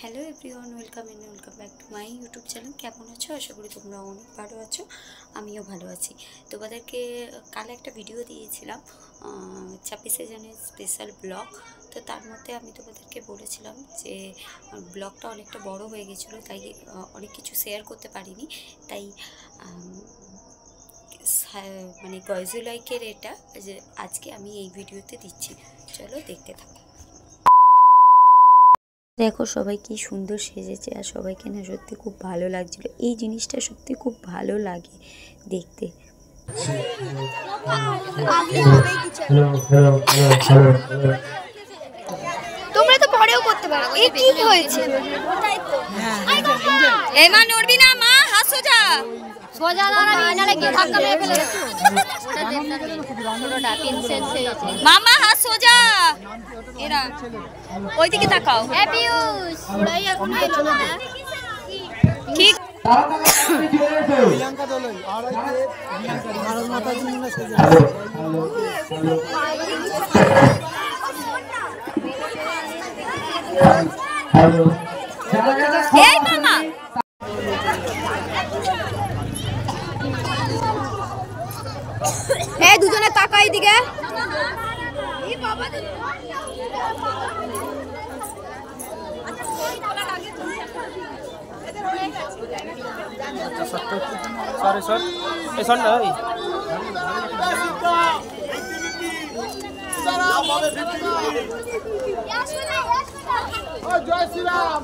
Hello everyone, welcome back to my YouTube channel. কেমন আছো? আশা করি তোমরা অনেক ভালো আছো, আমিও ভালো আছি। তোমাদেরকে কাল একটা ভিডিও দিয়েছিলাম 26শে জানুয়ারি স্পেশাল ব্লগ। তো তার মধ্যে আমি তোমাদেরকে বলেছিলাম যে ব্লগটা অনেকটা বড় হয়ে গেছিলো, তাই অনেক কিছু শেয়ার করতে পারিনি। তাই মানে গজলাইকের এটা যে আজকে আমি এই ভিডিওতে দিচ্ছি, চলো দেখতে থাকো। দেখো সবাই কি সুন্দর সেজেছে, আর সবাইকে না সত্যি খুব ভালো লাগছিল। এই জিনিসটা সত্যি খুব ভালো লাগে দেখতে। তোমরা তো পরেও করতে পারো। এই কি হয়েছে? এই মা নড়বি না, মা হাত সোজা সোজা দাঁড়াবি, নালে কি ধাক্কা মেরে ফেলে দেবে। পুরোটা পেন্সিল ছেড়েছে। মামা হাত সোজা, এরা ওইদিকে তাকাও। হ্যাঁ পিউষ, ওরাই এখন এলো না। কি প্রিয়াঙ্কা দোলই আর ওই যে ভারত মাতার জন্য সেজে এই মামা এই দুজনে তাকাই দিকে। এই বাবা সরি সর এই সর না ওই জয় শ্রীরাম।